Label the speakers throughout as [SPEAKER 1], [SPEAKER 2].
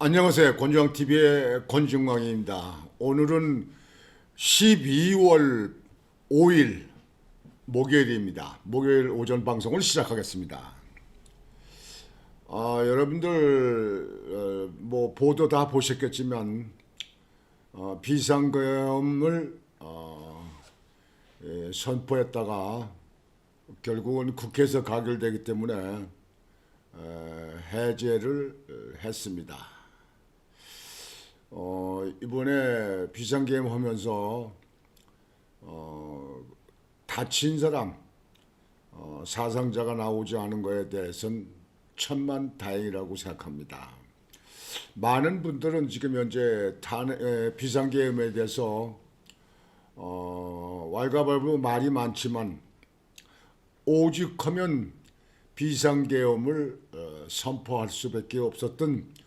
[SPEAKER 1] 안녕하세요. 권중광TV의 권중광입니다. 오늘은 12월 5일 목요일입니다. 목요일 오전 방송을 시작하겠습니다. 여러분들 뭐 보도 다 보셨겠지만 비상계엄을 선포했다가 결국은 국회에서 가결되기 때문에 해제를 했습니다. 이번에 비상계엄 하면서 다친 사람, 사상자가 나오지 않은 것에 대해서는 천만다행이라고 생각합니다. 많은 분들은 지금 현재 비상계엄에 대해서 왈가왈부 말이 많지만 오죽하면 비상계엄을 선포할 수밖에 없었던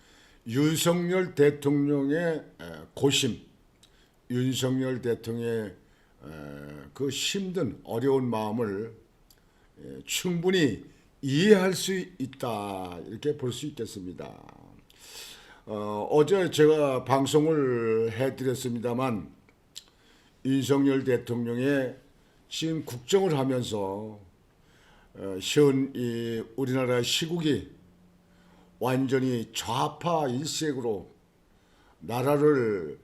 [SPEAKER 1] 윤석열 대통령의 고심, 윤석열 대통령의 그 힘든 어려운 마음을 충분히 이해할 수 있다, 이렇게 볼 수 있겠습니다. 어제 제가 방송을 해드렸습니다만 윤석열 대통령의 지금 국정을 하면서 현 이 우리나라 시국이 완전히 좌파 일색으로 나라를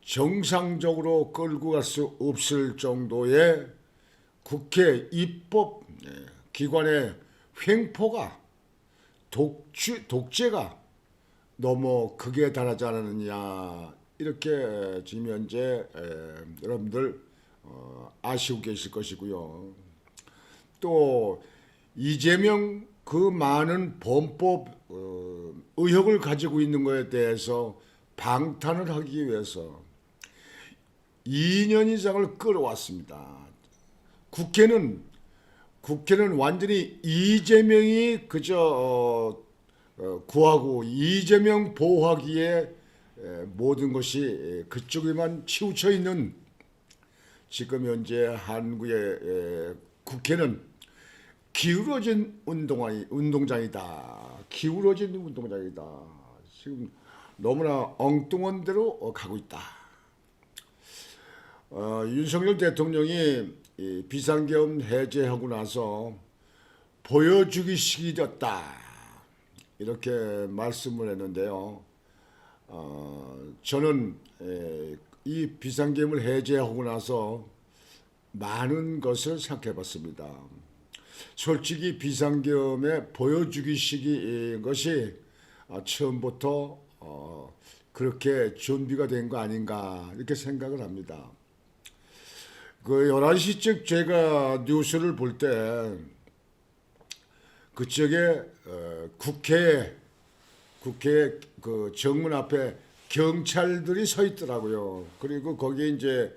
[SPEAKER 1] 정상적으로 끌고 갈 수 없을 정도의 국회 입법 기관의 횡포가 독재가 너무 극에 달하지 않았느냐, 이렇게 지금 현재 여러분들 아시고 계실 것이고요. 또 이재명 그 많은 범법 의혹을 가지고 있는 것에 대해서 방탄을 하기 위해서 2년 이상을 끌어왔습니다. 국회는 완전히 이재명이 그저 구하고 이재명 보호하기에 모든 것이 그쪽에만 치우쳐 있는 지금 현재 한국의 국회는 기울어진 운동장이다. 기울어진 운동장이다. 지금 너무나 엉뚱한 데로 가고 있다. 윤석열 대통령이 비상계엄 해제하고 나서 보여주기식이 됐다, 이렇게 말씀을 했는데요. 저는 이 비상계엄을 해제하고 나서 많은 것을 생각해 봤습니다. 솔직히 비상계엄의 보여주기식인 것이 처음부터 그렇게 준비가 된 거 아닌가, 이렇게 생각을 합니다. 그 11시쯤 제가 뉴스를 볼 때 그쪽에 국회 그 정문 앞에 경찰들이 서 있더라고요. 그리고 거기에 이제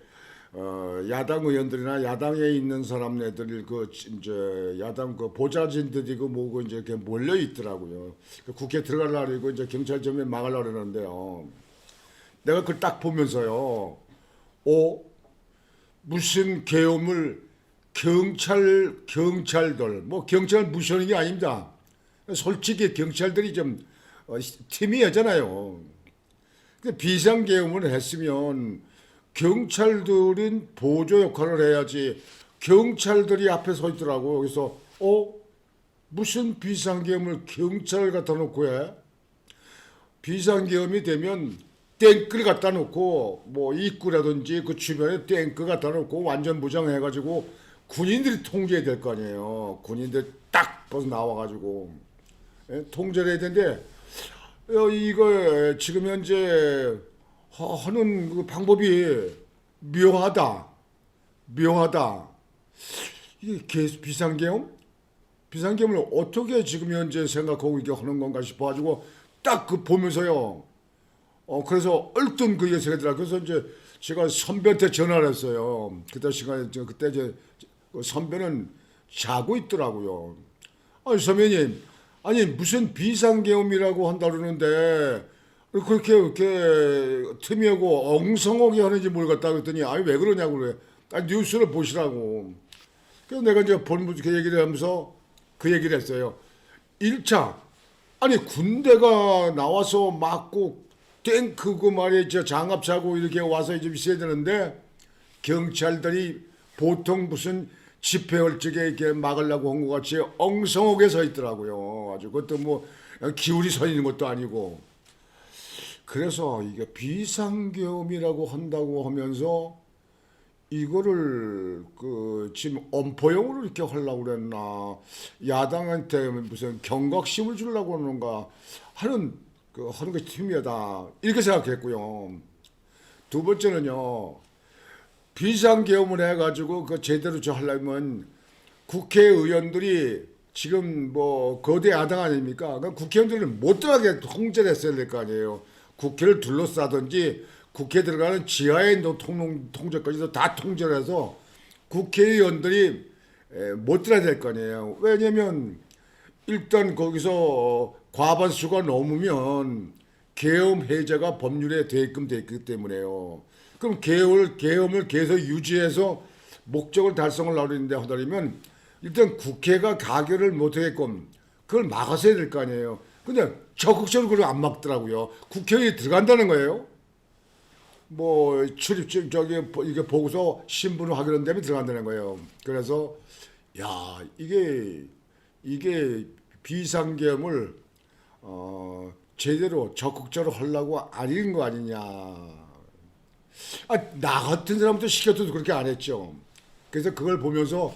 [SPEAKER 1] 야당 의원들이나 야당에 있는 사람네들 이제 야당 보좌진들이 뭐고 이제 이렇게 몰려 있더라고요. 국회 들어가려고 이제 경찰점에 막으려고 그러는데요. 내가 그걸 딱 보면서요, 무슨 계엄을 경찰들 뭐 경찰 무시하는 게 아닙니다. 솔직히 경찰들이 좀 팀이었잖아요. 비상계엄을 했으면 경찰들은 보조 역할을 해야지. 경찰들이 앞에 서 있더라고. 그래서 무슨 비상계엄을 경찰을 갖다 놓고 해? 비상계엄이 되면 탱크를 갖다 놓고 뭐 입구라든지 그 주변에 탱크 갖다 놓고 완전 무장해가지고 군인들이 통제해야 될 거 아니에요. 군인들 딱 벗어 나와가지고 통제를 해야 되는데 이거 지금 현재 하는 그 방법이 묘하다. 이게 비상계엄을 어떻게 지금 현재 생각하고 이게 하는 건가 싶어가지고 딱 그 보면서요. 그래서 얼른 그게 생각더라. 그래서 이제 제가 선배한테 전화를 했어요. 그때 이제 선배는 자고 있더라고요. 아니 선배님, 아니 무슨 비상계엄이라고 한다 그러는데 그렇게 틈이고 엉성하게 하는지 모르겠다 그랬더니 아니 왜 그러냐고 그래. 뉴스를 보시라고. 그래서 내가 이제 본부 그 얘기를 하면서 그 얘기를 했어요. 1차 아니 군대가 나와서 맞고 탱크 그 말이야 저 장갑 차고 이렇게 와서 좀 있어야 되는데 경찰들이 보통 무슨 집회 얼찍에 이렇게 막으려고 한 것 같이 엉성하게 서 있더라고요. 아주 그것도 뭐 기울이 서 있는 것도 아니고. 그래서 이게 비상계엄이라고 한다고 하면서 이거를 그 지금 엄포용으로 이렇게 하려고 그랬나 야당한테 무슨 경각심을 주려고 하는가 하는 그 하는 것이 팀이다 이렇게 생각했고요. 두 번째는요. 비상계엄을 해가지고 그 제대로 저 하려면 국회의원들이 지금 뭐 거대 야당 아닙니까? 그러니까 국회의원들은 못 들어가게 통제를 했어야 될 거 아니에요. 국회를 둘러싸든지 국회 들어가는 지하에 있는 통제까지도 다 통제를 해서 국회의원들이 못 들어야 될 거 아니에요. 왜냐면 일단 거기서 과반수가 넘으면 계엄 해제가 법률에 되게끔 돼 있기 때문에요. 그럼 계엄을 계속 유지해서 목적을 달성을 하려는데 하다면 일단 국회가 가결을 못하게끔 그걸 막아서야 될 거 아니에요. 근데 적극적으로 그걸 안 막더라고요. 국회의원이 들어간다는 거예요. 뭐 출입 저기 이게 보고서 신분을 확인한 다음에 들어간다는 거예요. 그래서 야 이게 비상계엄을 제대로 적극적으로 하려고 아닌 거 아니냐. 나 같은 사람도 시켜도 그렇게 안 했죠. 그래서 그걸 보면서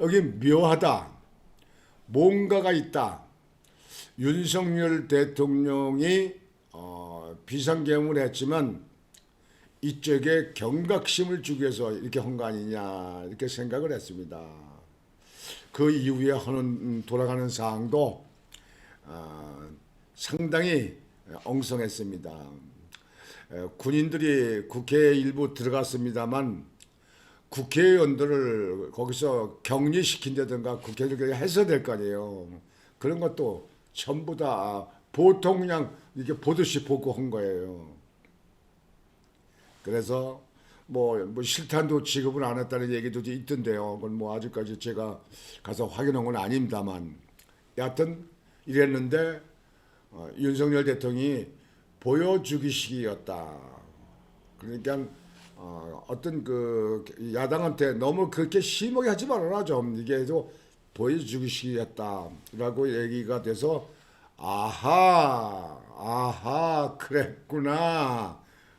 [SPEAKER 1] 여기 묘하다. 뭔가가 있다. 윤석열 대통령이 비상계엄을 했지만 이쪽에 경각심을 주기 위해서 이렇게 한 거 아니냐 이렇게 생각을 했습니다. 그 이후에 하는 돌아가는 사항도 상당히 엉성했습니다. 군인들이 국회에 일부 들어갔습니다만 국회의원들을 거기서 격리시킨다든가 국회의원들이 해서 될 거 아니에요. 그런 것도 전부 다 보통 그냥 이렇게 보듯이 보고 한 거예요. 그래서 뭐 실탄도 지급을 안 했다는 얘기도 있던데요. 그건 뭐 아직까지 제가 가서 확인한 건 아닙니다만 여하튼 이랬는데 윤석열 대통령이 보여주기식이었다. 그러니까 어떤 그 야당한테 너무 그렇게 심하게 하지 말아라 좀 이게 또 보여주기식이었다라고 얘기가 돼서 아하 그랬구나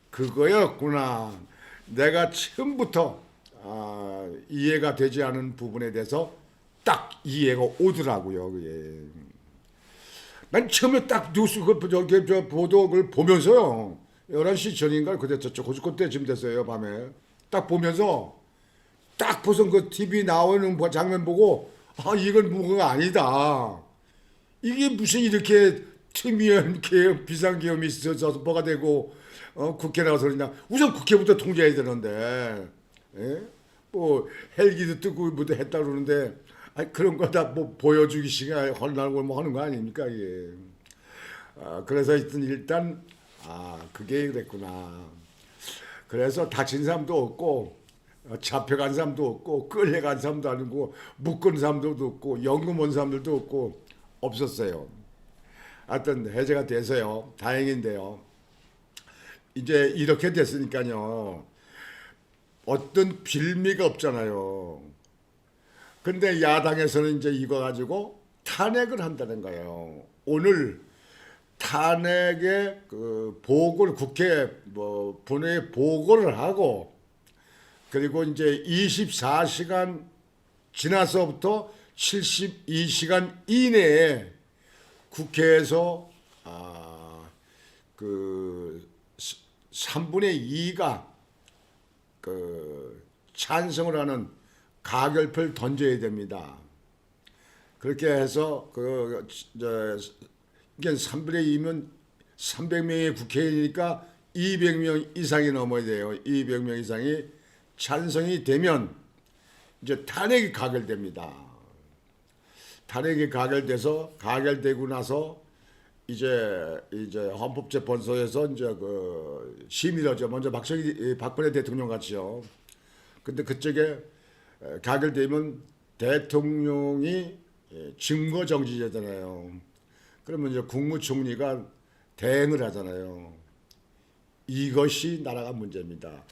[SPEAKER 1] 그거였구나 내가 처음부터 이해가 되지 않은 부분에 대해서 딱 이해가 오더라고요. 그게. 난 처음에 딱 뉴스 저 보도 그걸 보면서요. 11시 전인가 그때 그때쯤 됐어요. 밤에 딱 보면서 딱 보선 그 TV 나오는 장면 보고 이건 뭐가 아니다. 이게 무슨 이렇게 틈이연 비상계엄이 있어서 뭐가 되고 국회 나가서 그러냐. 우선 국회부터 통제해야 되는데 예? 뭐 헬기도 뜨고 뭐도 했다 그러는데 그런 거 다 뭐 보여주기 시간 헐날고 뭐 하는 거 아닙니까 이게. 그래서 일단 그게 그랬구나. 그래서 다친 사람도 없고 잡혀간 사람도 없고 끌려간 사람도 아니고 묶은 사람도 없고 연금 온 사람들도 없고 없었어요. 하여튼 해제가 돼서요. 다행인데요. 이제 이렇게 됐으니까요. 어떤 빌미가 없잖아요. 근데 야당에서는 이제 이거 가지고 탄핵을 한다는 거예요. 오늘 탄핵의 그 보고를 국회 뭐 본회의에 보고를 하고 그리고 이제 24시간 지나서부터 72시간 이내에 국회에서 그 3분의 2가 그 찬성을 하는 가결표를 던져야 됩니다. 그렇게 해서 이게 3분의 2면 300명의 국회의원이니까 200명 이상이 넘어야 돼요. 200명 이상이 찬성이 되면 이제 탄핵이 가결됩니다. 탄핵이 가결되고 나서 이제 헌법재판소에서 이제 그 심의하죠. 먼저 박근혜 대통령 같이요. 근데 그쪽에 가결되면 대통령이 증거정지되잖아요. 그러면 이제 국무총리가 대행을 하잖아요. 이것이 나라가 문제입니다.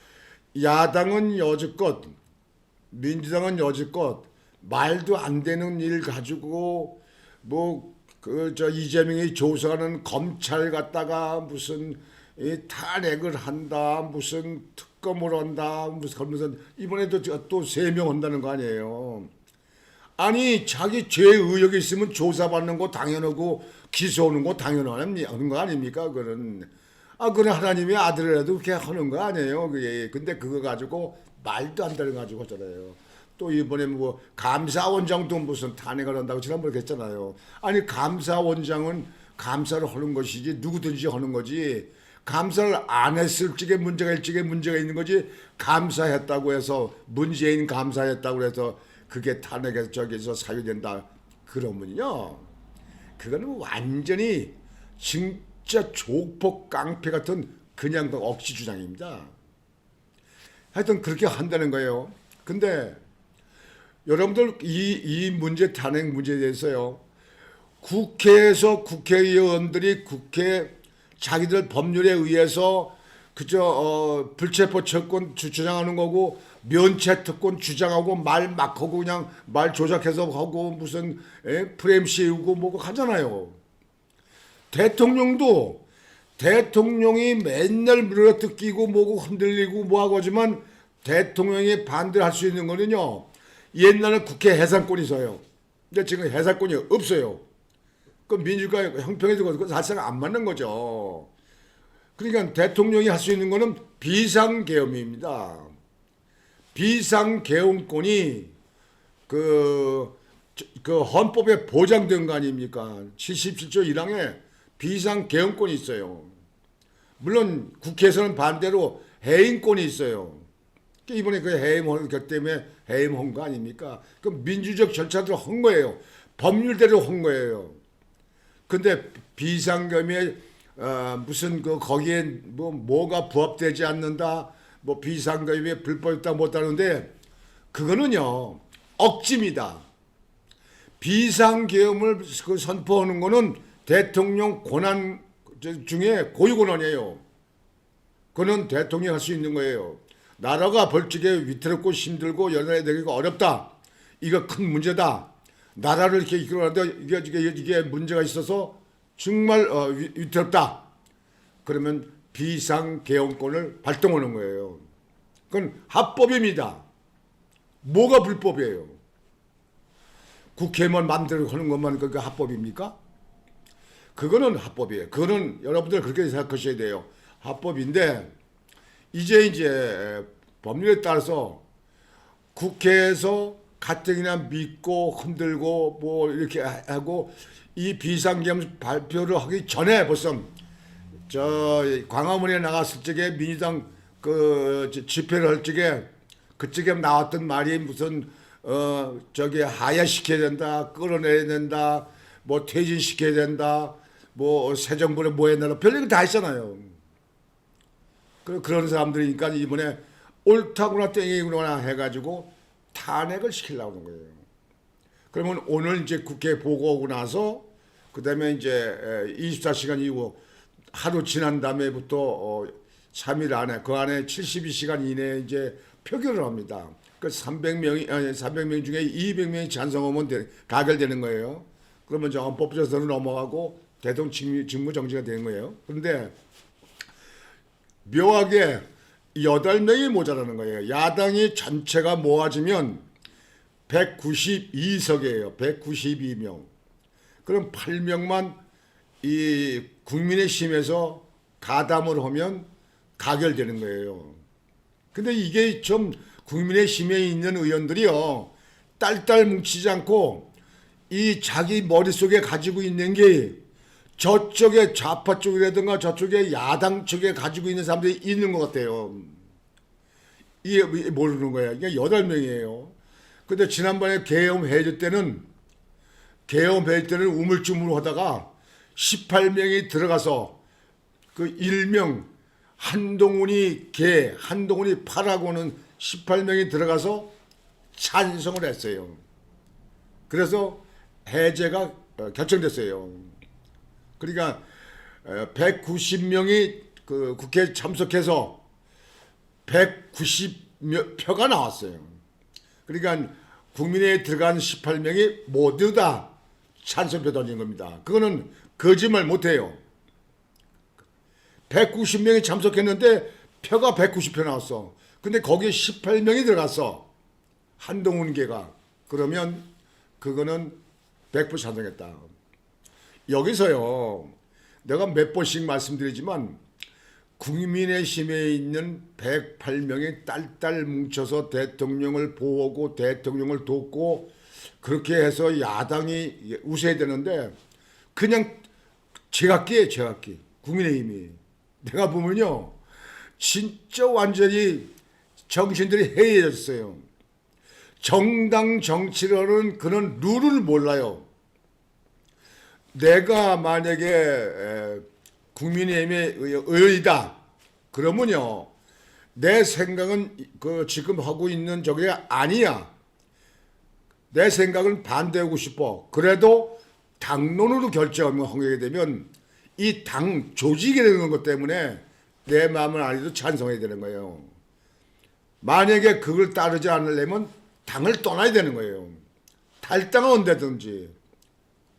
[SPEAKER 1] 야당은 여지껏, 민주당은 여지껏 말도 안 되는 일 가지고 이재명이 조사하는 검찰 갖다가 무슨 탄핵을 한다, 무슨 특검을 한다, 무슨 이번에도 또 3명 한다는 거 아니에요. 아니 자기 죄 의혹이 있으면 조사받는 거 당연하고 기소하는 거 당연한 거 아닙니까? 그건 하나님의 아들이라도 그렇게 하는 거 아니에요. 근데 그거 가지고 말도 안 되는 거 가지고 하잖아요. 또 이번에 뭐 감사원장도 무슨 탄핵을 한다고 지난번에 했잖아요. 아니 감사원장은 감사를 하는 것이지 누구든지 하는 거지. 감사를 안 했을 적에 문제가 있는 거지. 감사했다고 해서 문재인 감사했다고 해서 그게 탄핵에서 저기서 사유된다 그러면요. 그거는 완전히 진짜 조폭 깡패 같은 그냥 억지 주장입니다. 하여튼 그렇게 한다는 거예요. 근데 여러분들 이 문제 탄핵 문제에 대해서요. 국회에서 국회의원들이 자기들 법률에 의해서 불체포 특권 주장하는 거고 면책 특권 주장하고 말 막 하고 그냥 말 조작해서 하고 무슨 프레임 씌우고 뭐고 하잖아요. 대통령이 맨날 물어뜯 끼고 뭐고 흔들리고 뭐하고 하지만 대통령이 반대를 할 수 있는 거는요. 옛날에 국회 해산권이 있어요. 근데 지금 해산권이 없어요. 그 민주주의 형평에도 그거 사실상 안 맞는 거죠. 그러니까 대통령이 할 수 있는 거는 비상계엄입니다. 비상계엄권이 그 헌법에 보장된 거 아닙니까? 77조 1항에 비상계엄권이 있어요. 물론 국회에서는 반대로 해임권이 있어요. 이번에 그 해임한 것 때문에 해임한 거 아닙니까? 그 민주적 절차대로 한 거예요. 법률대로 한 거예요. 근데 비상계엄에 무슨 거기에 뭐가 부합되지 않는다, 비상계엄에 불법이다 못하는데 그거는요 억지입니다. 비상계엄을 선포하는 거는 대통령 권한 중에 고유 권한이에요. 그거는 대통령이 할 수 있는 거예요. 나라가 벌칙에 위태롭고 힘들고 연연해 되기가 어렵다. 이거 큰 문제다. 나라를 이렇게 이끌어가는데 이게 문제가 있어서 정말 위태롭다. 그러면 비상계엄권을 발동하는 거예요. 그건 합법입니다. 뭐가 불법이에요? 국회만 마음대로 하는 것만 그게 합법입니까? 그거는 합법이에요. 그거는 여러분들 그렇게 생각하셔야 돼요. 합법인데 이제 법률에 따라서 국회에서 가뜩이나 믿고 흔들고 이렇게 하고 이 비상계엄 발표를 하기 전에 벌써 광화문에 나갔을 적에 민주당 집회를 할 적에 그쪽에 나왔던 말이 무슨 하야시켜야 된다, 끌어내야 된다, 퇴진시켜야 된다, 새 정부를 해놔라 별일 다 했잖아요. 그런 사람들이니까 이번에 옳다구나 땡이구나 해가지고 탄핵을 시키려고 하는 거예요. 그러면 오늘 이제 국회 보고하고 나서 그 다음에 이제 24시간 이후 하루 지난 다음에부터 3일 안에 그 안에 72시간 이내에 이제 표결을 합니다. 그 300명 중에 200명이 찬성하면 가결되는 거예요. 그러면 저 헌법재판소로 넘어가고 대통령 직무정지가 되는 거예요. 그런데 묘하게 8명이 모자라는 거예요. 야당이 전체가 모아지면 192석이에요. 192명. 그럼 8명만 이 국민의힘에서 가담을 하면 가결되는 거예요. 근데 이게 좀 국민의힘에 있는 의원들이요. 딸딸 뭉치지 않고 이 자기 머릿속에 가지고 있는 게 저쪽에 좌파 쪽이라든가 저쪽에 야당 쪽에 가지고 있는 사람들이 있는 것 같아요. 이게 모르는 거야. 이게 8명이에요. 근데 지난번에 계엄회의 때는 우물쭈물 하다가 18명이 들어가서 그 일명 한동훈이 개, 한동훈이 파라고는 18명이 들어가서 찬성을 했어요. 그래서 해제가 결정됐어요. 그러니까 190명이 그 국회에 참석해서 190표가 나왔어요. 그러니까 국민회의에 들어간 18명이 모두 다 찬성표 던진 겁니다. 그거는 거짓말 못해요. 190명이 참석했는데 표가 190표 나왔어. 근데 거기에 18명이 들어갔어. 한동훈계가. 그러면 그거는 100% 찬성했다. 여기서요. 내가 몇 번씩 말씀드리지만 국민의힘에 있는 108명이 딸딸 뭉쳐서 대통령을 보호하고 대통령을 돕고 그렇게 해서 야당이 우세해야 되는데 그냥 제각기예요. 제각기. 국민의힘이. 내가 보면요. 진짜 완전히 정신들이 해이해졌어요. 정당 정치라는 그런 룰을 몰라요. 내가 만약에 국민의힘의 의원이다. 그러면요. 내 생각은 그 지금 하고 있는 저게 아니야. 내 생각은 반대하고 싶어. 그래도 당론으로 결정을 하게 되면 이 당 조직이 되는 것 때문에 내 마음을 알아도 찬성해야 되는 거예요. 만약에 그걸 따르지 않으려면 당을 떠나야 되는 거예요. 탈당을 한다든지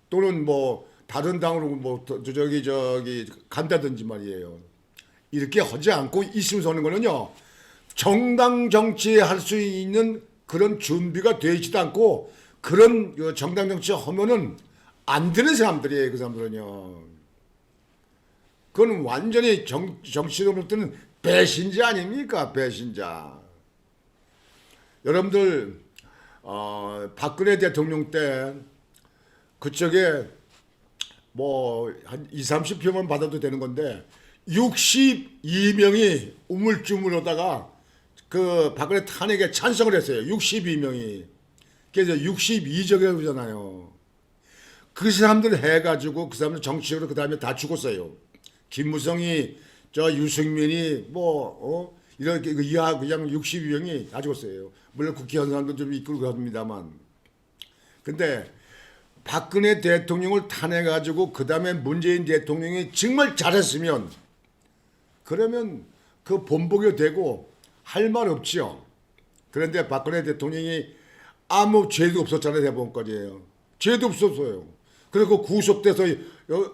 [SPEAKER 1] 또는 뭐 다른 당으로 뭐 저기 간다든지 말이에요. 이렇게 하지 않고 있으면서 하는 거는요. 정당 정치할 수 있는 그런 준비가 되어 있지도 않고 그런 정당 정치 하면은 안 되는 사람들이에요. 그 사람들은요. 그건 완전히 정치로부터는 배신자 아닙니까? 배신자. 여러분들 박근혜 대통령 때 그쪽에 뭐 한 20, 30표만 받아도 되는 건데 62명이 우물쭈물하다가 그 박근혜 탄핵에 찬성을 했어요. 62명이. 그래서 62적이잖아요. 그 사람들 해가지고 그 사람들 정치적으로 그 다음에 다 죽었어요. 김무성이 저 유승민이 이렇게 이하 그냥 62명이 다 죽었어요. 물론 국회의원 사람도 좀 이끌고 합니다만. 근데 박근혜 대통령을 탄핵해가지고 그 다음에 문재인 대통령이 정말 잘했으면 그러면 그 본보기 되고 할 말 없죠. 그런데 박근혜 대통령이 아무 죄도 없었잖아요. 대법원까지예요. 죄도 없었어요. 그리고 구속돼서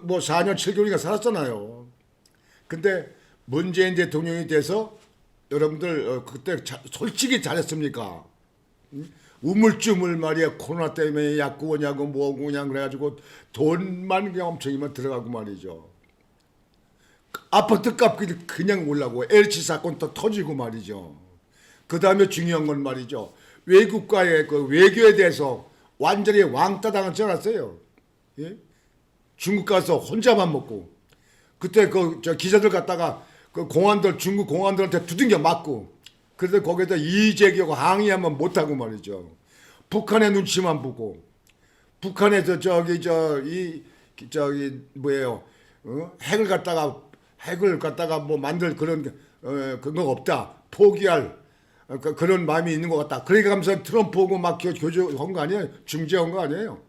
[SPEAKER 1] 뭐 4년 7개월인가 살았잖아요. 근데 문재인 대통령이 돼서 여러분들 그때 솔직히 잘했습니까? 우물쭈물 말이야. 코로나 때문에 약 구하냐고 뭐하고 그냥 그래가지고 돈만 그냥 엄청이만 들어가고 말이죠. 아파트 값 그냥 올라고 LH 사건 또 터지고 말이죠. 그 다음에 중요한 건 말이죠. 외국과의 그 외교에 대해서 완전히 왕따 당하지 않았어요. 예? 중국 가서 혼자만 먹고 그때 저 기자들 갔다가 그 공안들 중국 공안들한테 두들겨 맞고 그래서 거기에다 이의제기하고 항의하면 못하고 말이죠. 북한의 눈치만 보고 북한에서 뭐예요? 핵을 갖다가 뭐 만들 그런 그거 없다. 포기할 그런 마음이 있는 것 같다. 그러니까 하면서 트럼프하고 막 교조한 거 아니에요? 중재한 거 아니에요?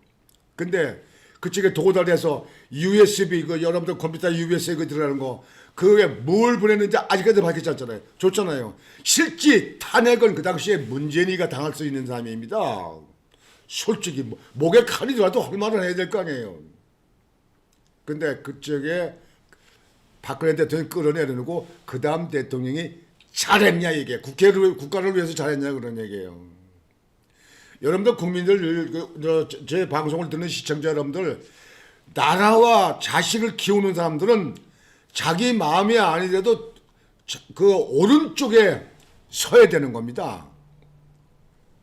[SPEAKER 1] 근데 그쪽에 도달해서 USB 여러분들 컴퓨터 USB 들어가는 거 그게 뭘 보냈는지 아직까지 밝히지 않잖아요. 줬잖아요. 실제 탄핵은 그 당시에 문재인이가 당할 수 있는 사람입니다. 솔직히 목에 칼이 들어도 할 말은 해야 될 거 아니에요. 근데 그쪽에 박근혜 대통령이 끌어내려놓고 그 다음 대통령이 잘했냐 이게 국가를 위해서 잘했냐 그런 얘기예요. 여러분들 국민들 제 방송을 듣는 시청자 여러분들 나라와 자식을 키우는 사람들은 자기 마음이 아니더라도 그 오른쪽에 서야 되는 겁니다.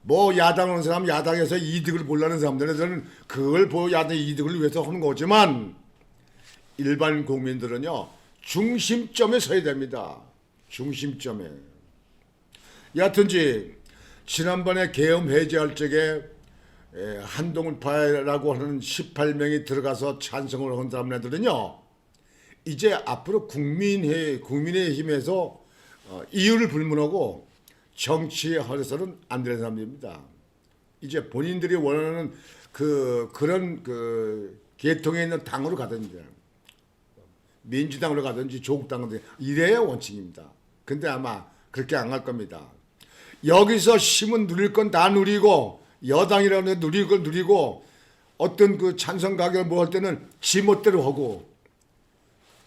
[SPEAKER 1] 뭐 야당하는 사람 야당에서 이득을 보려는 사람들은 그걸 야당 이득을 위해서 하는 거지만 일반 국민들은요 중심점에 서야 됩니다. 중심점에. 여하튼지 지난번에 계엄 해제할 적에 한동훈파라고 하는 18명이 들어가서 찬성을 한 사람들은요 이제 앞으로 국민의힘에서 이유를 불문하고 정치해서는 안 되는 사람들입니다. 이제 본인들이 원하는 그런 계통에 있는 당으로 가야 됩니다. 민주당으로 가든지 조국당으로 이래야 원칙입니다. 근데 아마 그렇게 안 갈 겁니다. 여기서 힘은 누릴 건 다 누리고 여당이라는 데 누릴 건 누리고 어떤 그 찬성 가격을 뭐 할 때는 지 멋대로 하고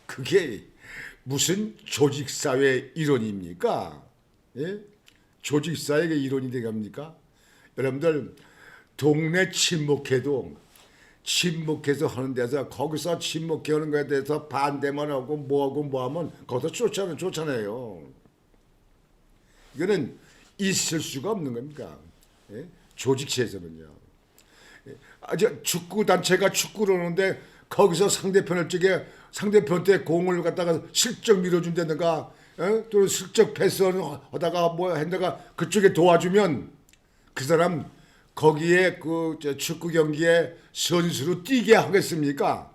[SPEAKER 1] 그게 무슨 조직사회 이론입니까? 예? 조직사회가 이론이 되갑니까? 여러분들 동네 친목회도 친목해서 하는 데서 거기서 친목해 하는 거에 대해서 반대만 하고 뭐 하면 거기서 쫓아내요. 이거는 있을 수가 없는 겁니까? 예? 조직체에서는요. 예? 축구 단체가 축구를 하는데 거기서 상대편한테 공을 갖다가 슬쩍 밀어준다든가 또 슬쩍 패스하다가 뭐 한다가 그쪽에 도와주면 그 사람 거기에 그 축구 경기에 선수로 뛰게 하겠습니까?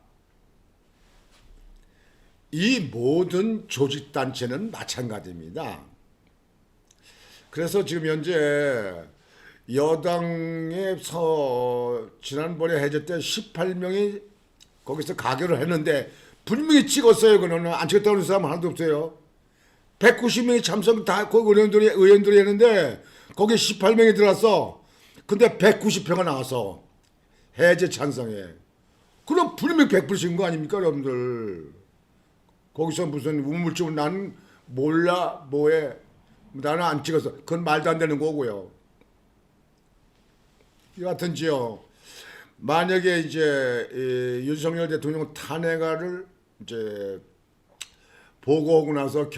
[SPEAKER 1] 이 모든 조직 단체는 마찬가지입니다. 그래서 지금 현재 여당에서 지난번에 해제 때 18명이 거기서 가결을 했는데 분명히 찍었어요. 그거는 안 찍었다고 하는 사람 하나도 없어요. 190명이 참석 다 거기 의원들이 했는데 거기 18명이 들어왔어. 근데 190표가 나와서 해제 찬성해. 그럼 분명히 100%인 거 아닙니까, 여러분들? 거기서 무슨 우물쭈물 나는 몰라 뭐해. 나는 안 찍어서 그건 말도 안 되는 거고요. 여하튼지요. 만약에 이제 윤석열 대통령 탄핵안을 이제 보고하고 나서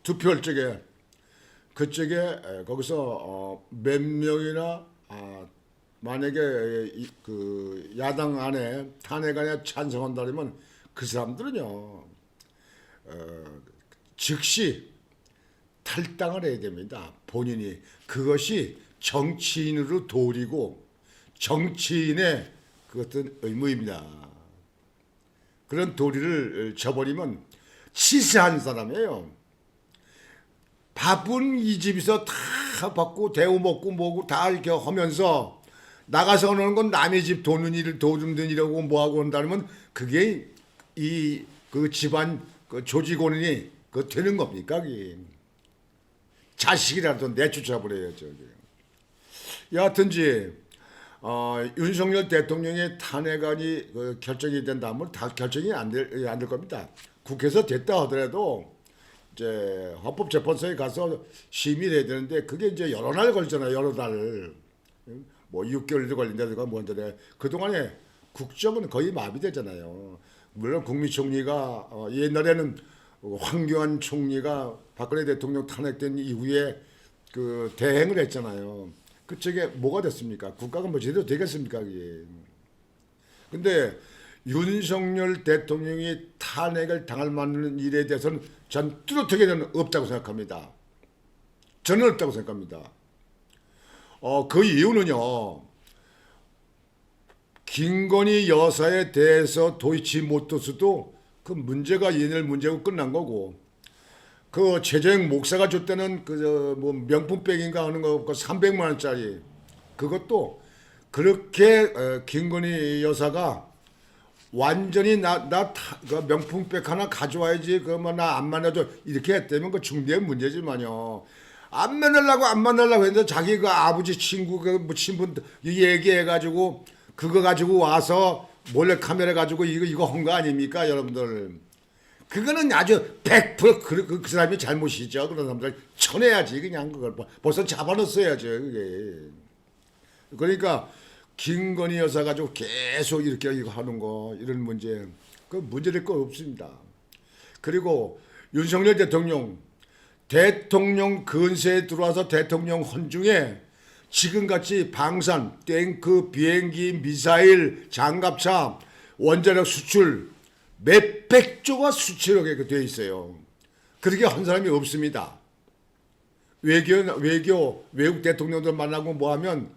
[SPEAKER 1] 투표할 적에 그쪽에 거기서 몇 명이나 만약에 그 야당 안에 탄핵안에 찬성한다면 그 사람들은요 즉시 탈당을 해야 됩니다. 본인이 그것이 정치인으로 도리고 정치인의 그 어떤 의무입니다. 그런 도리를 저버리면 치사한 사람이에요. 밥은 이 집에서 다 받고 대우 먹고 뭐고 다 이렇게 하면서 나가서 오는 건 남의 집 도는 일을 도둑는 일이라고 뭐하고 한다면 그게 이 그 집안 그 조직원이 그 되는 겁니까? 그게. 자식이라도 내쫓아버려요. 저기. 여하튼지 윤석열 대통령의 탄핵안이 결정이 된다면 다 결정이 안 될 겁니다. 국회에서 됐다 하더라도 이제 헌법재판소에 가서 심의를 해야 되는데 그게 이제 여러 날 걸리잖아요. 여러 달. 뭐 6개월도 걸린다든가 뭔데 그동안에 국정은 거의 마비되잖아요. 물론 국무총리가 옛날에는 황교안 총리가 박근혜 대통령 탄핵된 이후에 그 대행을 했잖아요. 그쪽에 뭐가 됐습니까? 국가가 뭐 제대로 되겠습니까? 그게. 근데 윤석열 대통령이 탄핵을 당할 만한 일에 대해서는 전 뚜렷하게는 없다고 생각합니다. 저는 없다고 생각합니다. 그 이유는요. 김건희 여사에 대해서 도이치모터스도 그 문제가 얘네 문제고 끝난 거고 그 최재형 목사가 줬다는 그 뭐 명품백인가 하는 거 300만 원짜리 그것도 그렇게 김건희 여사가 완전히 그 명품백 하나 가져와야지 그뭐 나 안 만나줘 이렇게 했다면 그 중대한 문제지만요. 안 만나려고 했는데 자기 그 아버지 친구 그 뭐 친분 얘기해가지고 그거 가지고 와서 몰래 카메라 가지고 이거 한 거 아닙니까 여러분들? 그거는 아주 100% 그 사람이 잘못이죠. 그런 사람들 쳐내야지 그냥 그걸 벌써 잡아놨어야죠. 그게. 그러니까 김건희 여사 가지고 계속 이렇게 이거 하는 거 이런 문제 그 문제될 거 없습니다. 그리고 윤석열 대통령 근세에 들어와서 대통령 헌중에 지금같이 방산, 탱크, 비행기, 미사일, 장갑차, 원자력 수출 몇백조가 수출하게 되어 있어요. 그렇게 한 사람이 없습니다. 외국 대통령들 만나고 뭐 하면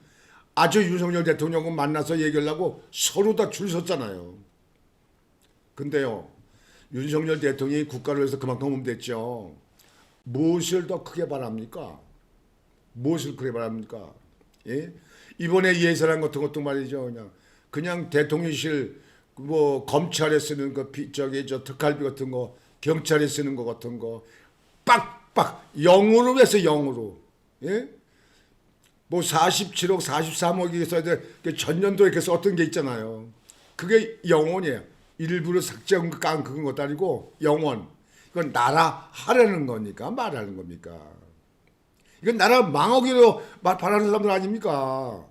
[SPEAKER 1] 아주 윤석열 대통령은 만나서 얘기하려고 서로 다 줄 섰잖아요. 근데요, 윤석열 대통령이 국가를 위해서 그만큼 하면 됐죠. 무엇을 더 크게 바랍니까? 무엇을 크게 바랍니까? 예? 이번에 예산안 같은 것도 말이죠. 그냥 대통령실 뭐 검찰에 쓰는 거 저기 저 특활비 같은 거, 경찰에 쓰는 거 같은 거 빡빡 영으로 해서 영으로. 예? 뭐 47억, 43억이 써야 돼. 전년도에 이렇게 썼던 게 있잖아요. 그게 영원이에요. 일부러 삭제한 깐 그건 것도 아니고 영원. 이건 나라 하라는 거니까 말하는 겁니까? 이건 나라 망하기로 바라는 사람들 아닙니까?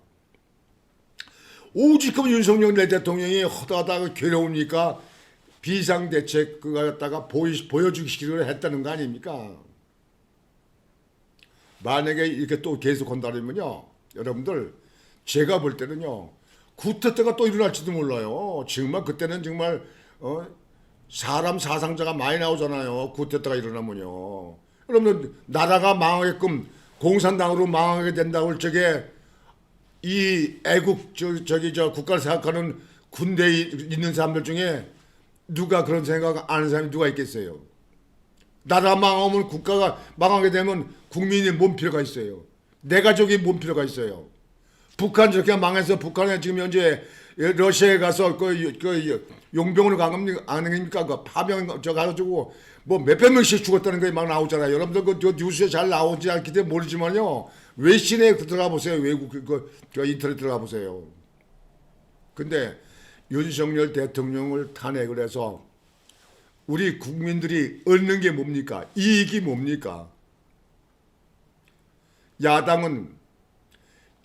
[SPEAKER 1] 오직 그 윤석열 대통령이 허다하다가 괴로우니까 비상대책 그거 갖다가 보여주기로 했다는 거 아닙니까? 만약에 이렇게 또 계속 한다면요, 여러분들 제가 볼 때는요, 쿠데타가 또 일어날지도 몰라요. 정말 그때는 정말 사람 사상자가 많이 나오잖아요. 쿠데타가 일어나면요. 그러면 나라가 망하게끔 공산당으로 망하게 된다고 할 적에 이 애국 저 국가를 생각하는 군대에 있는 사람들 중에 누가 그런 생각 안 하는 사람이 누가 있겠어요? 나라 망하면 국가가 망하게 되면 국민이 뭔 필요가 있어요? 내 가족이 뭔 필요가 있어요? 북한 저렇게 망해서 북한에 지금 현재 러시아에 가서 그 용병으로 간 겁니까? 아닙니까? 그 파병 저 가지고 뭐 몇백 명씩 죽었다는 게 막 나오잖아요. 여러분들 그 뉴스에 잘 나오지 않기 때문에 모르지만요. 외신에 들어가 보세요. 외국 그 인터넷 들어가 보세요. 근데 윤석열 대통령을 탄핵을 해서 우리 국민들이 얻는 게 뭡니까? 이익이 뭡니까? 야당은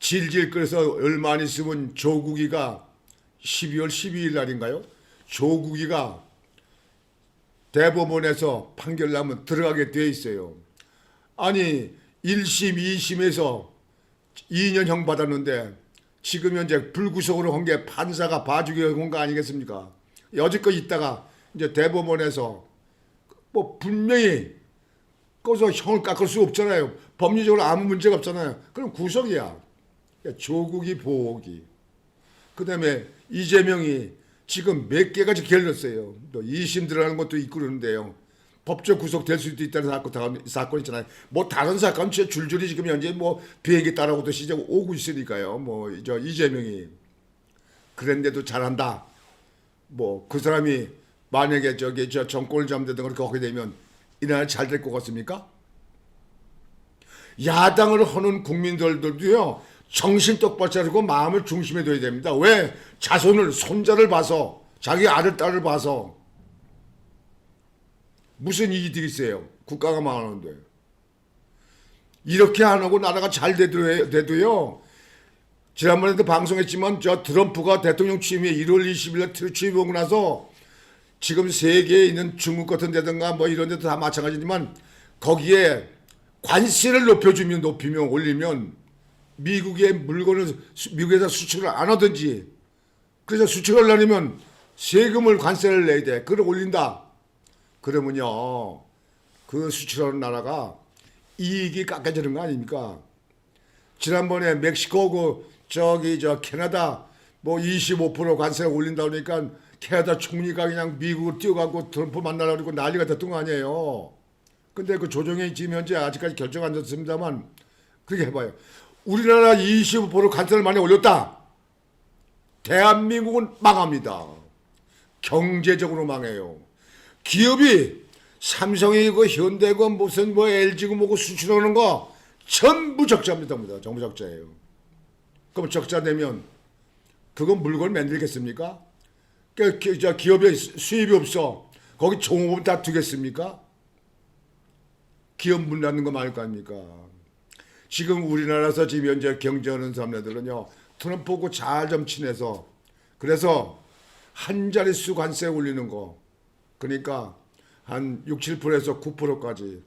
[SPEAKER 1] 질질 끌어서 얼마 안 있으면 조국이가 12월 12일 날인가요? 조국이가 대법원에서 판결 나면 들어가게 돼 있어요. 아니 1심, 2심에서 2년형 받았는데 지금 현재 불구속으로 한 게 판사가 봐주기 한 거 아니겠습니까? 여지껏 있다가 이제 대법원에서 뭐 분명히 거기서 형을 깎을 수 없잖아요. 법리적으로 아무 문제가 없잖아요. 그럼 구속이야. 조국이 보호기. 그 다음에 이재명이 지금 몇 개까지 결렸어요. 또 2심 들어가는 것도 있고 그러는데요. 법적 구속될 수도 있다는 사건 있잖아요. 뭐 다른 사건 줄줄이 지금 현재 뭐 비행기 따라오도 시작 오고 있으니까요. 뭐 저 이재명이 그랬는데도 잘한다. 뭐 그 사람이 만약에 저기 저 정권을 잡는다든가 그렇게 하게 되면 이 나라 잘 될 것 같습니까? 야당을 하는 국민들도요. 정신 똑바로 차리고 마음을 중심에 둬야 됩니다. 왜? 자손을 손자를 봐서 자기 아들 딸을 봐서 무슨 이익이 있어요? 국가가 망하는데. 이렇게 안 하고 나라가 잘 돼도요. 지난번에도 방송했지만 저 트럼프가 대통령 취임에 1월 20일 날 취임하고 나서 지금 세계에 있는 중국 같은 데든가 뭐 이런 데도 다 마찬가지지만 거기에 관세를 높이면 올리면 미국의 물건을 미국에서 수출을 안 하든지 그래서 수출하려면 세금을 관세를 내야 돼. 그걸 올린다. 그러면요. 그 수출하는 나라가 이익이 깎아지는 거 아닙니까? 지난번에 멕시코 저기 캐나다 뭐 25% 관세를 올린다 그러니까 캐나다 총리가 그냥 미국을 뛰어가고 트럼프 만나려고 그러고 난리가 됐던 거 아니에요. 근데 그 조정이 지금 현재 아직까지 결정 안 됐습니다만 그렇게 해봐요. 우리나라 25% 관세를 많이 올렸다. 대한민국은 망합니다. 경제적으로 망해요. 기업이 삼성이고 현대고 무슨 뭐 LG고 뭐고 수출하는 거 전부 적자입니다. 전부 적자예요. 그럼 적자 내면 그건 물건 만들겠습니까? 기업에 수입이 없어. 거기 종업원 다 두겠습니까? 기업 문 닫는 거 많을 거 아닙니까? 지금 우리나라에서 지금 현재 경제하는 사람들은요. 트럼프하고 잘 좀 친해서 그래서 한 자릿수 관세 올리는 거 그러니까 한 6, 7%에서 9%까지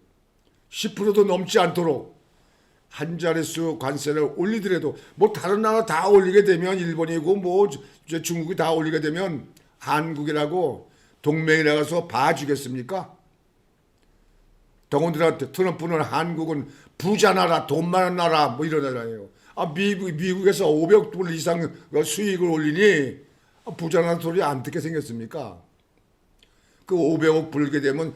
[SPEAKER 1] 10%도 넘지 않도록 한 자릿수 관세를 올리더라도 뭐 다른 나라 다 올리게 되면 일본이고 뭐 중국이 다 올리게 되면 한국이라고 동맹이 나가서 봐주겠습니까? 더군다나 트럼프는 한국은 부자 나라, 돈 많은 나라 뭐 이러잖아요. 미국에서 500억 불 이상 수익을 올리니 부자 나라 소리 안 듣게 생겼습니까? 그 500억 벌게 되면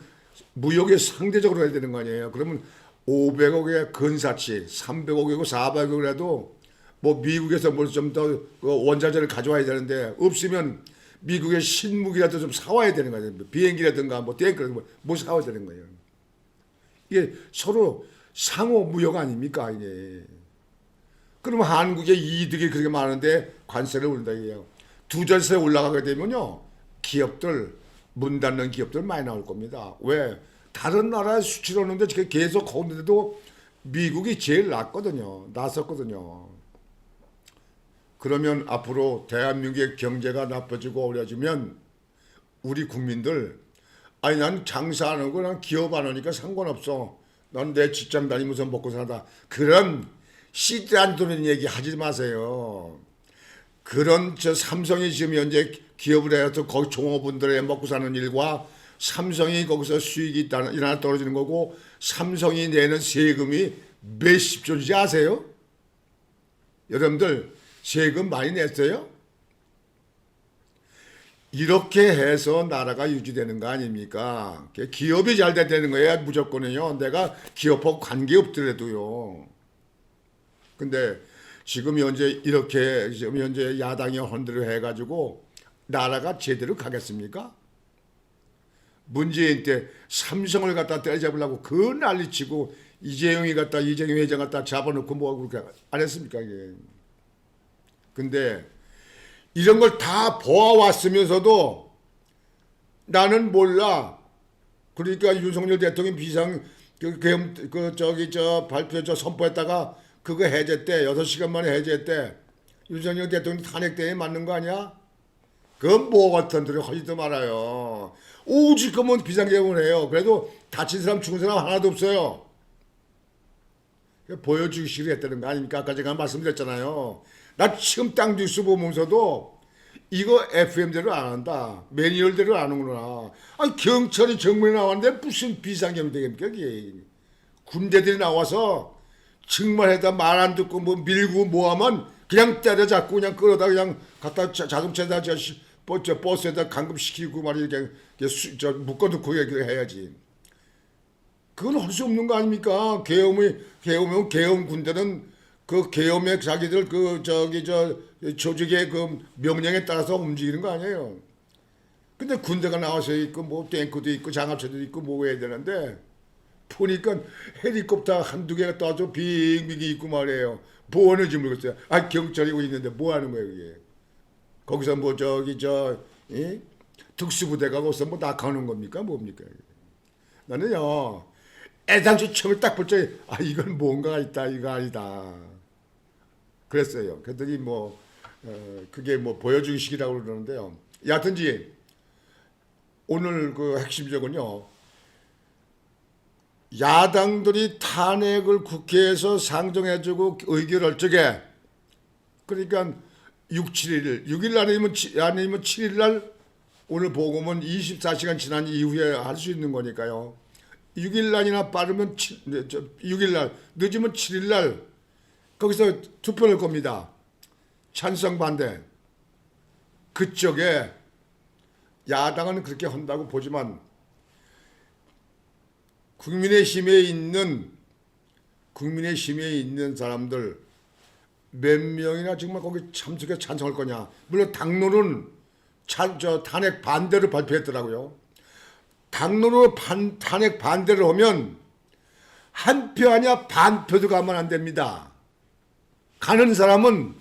[SPEAKER 1] 무역에 상대적으로 해야 되는 거 아니에요. 그러면 500억의 근사치, 300억이고 400억이라도 뭐 미국에서 뭘 좀 더 원자재를 가져와야 되는데 없으면 미국의 신무기라도 좀 사와야 되는 거예요. 비행기라든가 뭐 탱크라든가 뭐 사와야 되는 거예요. 이게 서로 상호 무역 아닙니까 이게. 그럼 한국의 이득이 그렇게 많은데 관세를 올린다 이게요. 두 절세 올라가게 되면요 기업들 문 닫는 기업들 많이 나올 겁니다. 왜? 다른 나라에 수출을 하는데 계속 거는데도 미국이 제일 낫거든요. 그러면 앞으로 대한민국의 경제가 나빠지고 어려지면 우리 국민들 아니 난 장사하는 거 난 기업 안 하니까 상관없어. 난 내 직장 다니면서 먹고 산다. 그런 씨도 안 도는 얘기 하지 마세요. 그런 삼성이 지금 현재 기업을 해서 거기 종업원들의 먹고 사는 일과 삼성이 거기서 수익이 일어나 떨어지는 거고 삼성이 내는 세금이 몇십 조인지 아세요? 여러분들 세금 많이 냈어요? 이렇게 해서 나라가 유지되는 거 아닙니까? 기업이 잘 되는 거야 무조건은요. 내가 기업하고 관계없더라도요. 근데 지금 현재 이렇게 지금 현재 야당이 헌들을 해가지고 나라가 제대로 가겠습니까? 문재인 때 삼성을 갖다 때려잡으려고 그 난리치고 이재용 회장 갖다 잡아놓고 뭐 그렇게 안 했습니까 이게? 근데 이런 걸 다 보아왔으면서도 나는 몰라. 그러니까 윤석열 대통령 발표 선포했다가 그거 해제때 6시간 만에 해제때 윤석열 대통령 탄핵대에 맞는 거 아니야? 그건 뭐 같은 소리 하지도 말아요. 오직 그러면 비상계엄을 해요. 그래도 다친 사람 죽은 사람 하나도 없어요. 보여주기식으로 했다는 거 아닙니까? 아까 제가 말씀드렸잖아요. 나 지금 땅 뉴스 보면서도 이거 FM대로 안 한다. 매뉴얼대로 안 하는구나. 아니 경찰이 정문에 나왔는데 무슨 비상계엄이 되겠습니까? 이게. 군대들이 나와서 정말에다 말 안 듣고 뭐 밀고 뭐하면 그냥 때려잡고 그냥 끌어다 그냥 갖다 자동차에다 버스에다 감금시키고 말이야 그냥 묶어놓고 해야지. 그건 할 수 없는 거 아닙니까? 계엄 군대는 그 계엄에 자기들 조직의 그 명령에 따라서 움직이는 거 아니에요. 근데 군대가 나와서 있고 뭐 탱크도 있고 장갑차도 있고 뭐 해야 되는데 보니까 헬리콥터 한두 개가 떠서 빙빙이 있고 말이에요. 뭐 하는지 모르겠어요. 아 경찰이고 있는데 뭐 하는 거예요 이게. 거기서 뭐 특수부대가 거기서 뭐 낙하하는 겁니까 뭡니까. 나는요 애당초 처음에 딱 볼 적에 아 이건 뭔가 있다 이거 아니다 그랬어요. 그랬더니 그게 보여주기식이라고 그러는데요. 여하튼지 오늘 그 핵심적은요. 야당들이 탄핵을 국회에서 상정해주고 의결할 적에 그러니까 6일 아니면 7일 날 오늘 보고면 24시간 지난 이후에 할 수 있는 거니까요. 6일 날이나 빠르면 6일 날 늦으면 7일 날 거기서 투표를 겁니다. 찬성 반대. 그쪽에 야당은 그렇게 한다고 보지만 국민의힘에 있는 사람들 몇 명이나 정말 거기 참석해 찬성할 거냐. 물론 당론은 탄핵 반대를 발표했더라고요. 당론으로 탄핵 반대를 하면 한 표 아니야 반표도 가면 안 됩니다. 가는 사람은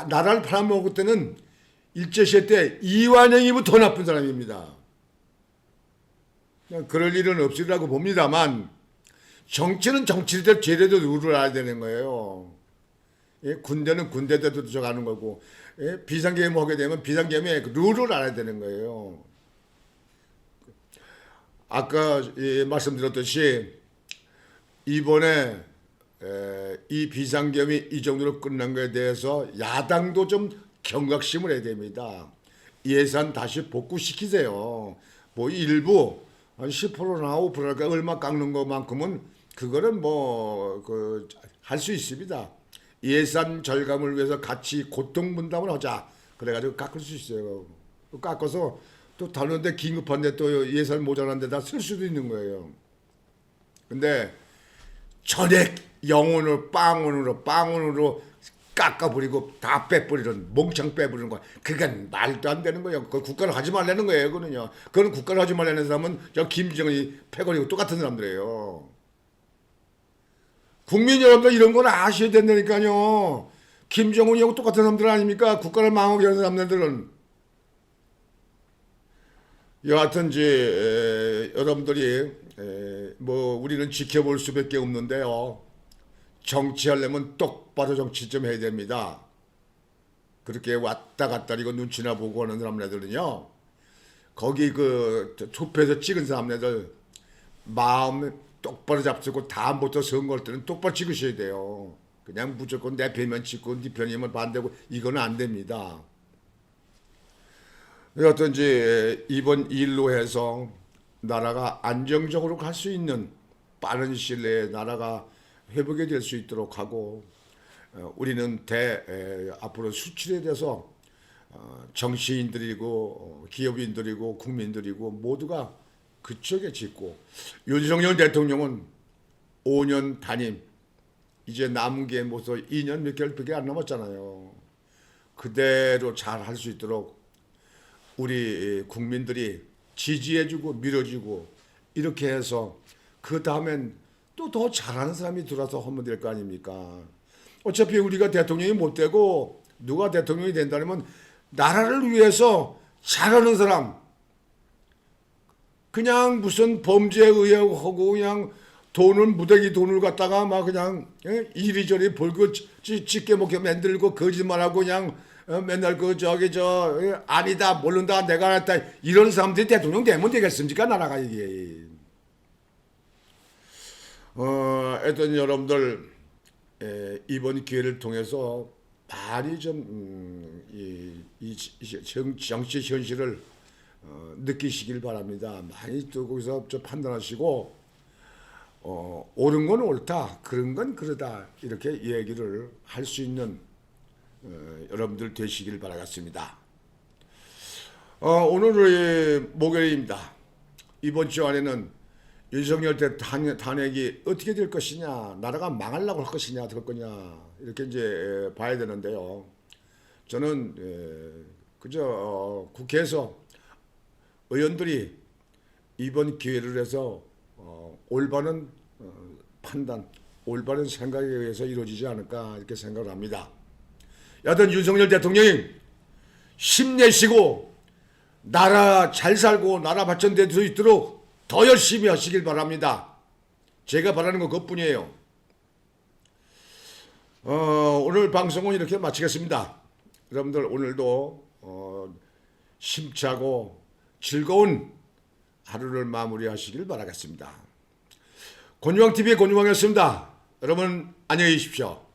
[SPEAKER 1] 나라를 팔아먹을 때는 일제시대 때 이완영이면 더 나쁜 사람입니다. 그럴 일은 없으리라고 봅니다만 정치는 정치대로 제대로 룰을 알아야 되는 거예요. 예? 군대는 군대대로 들어가는 거고 비상계엄 하게 되면 비상계엄의 룰을 알아야 되는 거예요. 아까 말씀드렸듯이 이번에 이 비상계엄이 이 정도로 끝난 것에 대해서 야당도 좀 경각심을 해야 됩니다. 예산 다시 복구시키세요. 뭐 일부 한 10%나 5%나 얼마 깎는 것만큼은 그거는 할 수 있습니다. 예산 절감을 위해서 같이 고통 분담을 하자. 그래가지고 깎을 수 있어요. 깎아서 또 다른데 긴급한데 또 예산 모자란 데다 쓸 수도 있는 거예요. 근데 전액 영원으로 빵원으로 깎아버리고 다 빼버리는 몽창 빼버리는 거야. 그건 말도 안 되는 거예요. 그 국가를 하지 말라는 거예요. 그거는요. 그건 국가를 하지 말라는 사람은 저 김정은이 패거리고 똑같은 사람들이에요. 국민 여러분들 이런 건 아셔야 된다니까요. 김정은이하고 똑같은 사람들 아닙니까? 국가를 망하게 하는 사람들은. 여하튼 여러분들이 뭐 우리는 지켜볼 수밖에 없는데요. 정치하려면 똑바로 정치 좀 해야 됩니다. 그렇게 왔다 갔다 이거 눈치나 보고 하는 사람들은요. 거기 그 투표에서 찍은 사람들 마음 똑바로 잡수고 다음부터 선거할 때는 똑바로 찍으셔야 돼요. 그냥 무조건 내 편이면 찍고 네 편이면 반대고 이거는 안 됩니다. 여하튼 이번 일로 해서 나라가 안정적으로 갈 수 있는 빠른 시일 내에 나라가 회복이 될 수 있도록 하고 우리는 앞으로 수출에 대해서 정치인들이고 기업인들이고 국민들이고 모두가 그쪽에 짓고 윤석열 대통령은 5년 단임 이제 남은 게 모두 2년 몇 개월밖에 안 남았잖아요. 그대로 잘 할 수 있도록 우리 국민들이 지지해주고 밀어주고 이렇게 해서 그 다음엔 또 더 잘하는 사람이 들어와서 하면 될 거 아닙니까? 어차피 우리가 대통령이 못 되고 누가 대통령이 된다면 나라를 위해서 잘하는 사람 그냥 무슨 범죄에 의하고 그냥 무더기 돈을 갖다가 막 그냥 이리저리 벌거 찢게 먹게 만들고 거짓말하고 그냥 맨날 아니다 모른다 내가 했다 이런 사람들이 대통령 되면 되겠습니까 나라가 이게. 하여튼 여러분들 이번 기회를 통해서 많이 좀 이 정치 현실을 느끼시길 바랍니다. 많이 또 거기서 좀 판단하시고 옳은 건 옳다, 그런 건 그러다 이렇게 얘기를 할 수 있는 여러분들 되시길 바라겠습니다. 오늘의 목요일입니다. 이번 주 안에는 윤석열 대 탄핵이 어떻게 될 것이냐, 나라가 망하려고 할 것이냐, 될 거냐 이렇게 이제 봐야 되는데요. 저는 그저 국회에서 의원들이 이번 기회를 해서 올바른 판단, 올바른 생각에 의해서 이루어지지 않을까 이렇게 생각을 합니다. 여하튼 윤석열 대통령이 힘내시고 나라 잘 살고 나라 발전될 수 있도록 더 열심히 하시길 바랍니다. 제가 바라는 건 그것뿐이에요. 오늘 방송은 이렇게 마치겠습니다. 여러분들 오늘도 힘차고 즐거운 하루를 마무리하시길 바라겠습니다. 곤유왕TV의 곤유왕이었습니다. 여러분 안녕히 계십시오.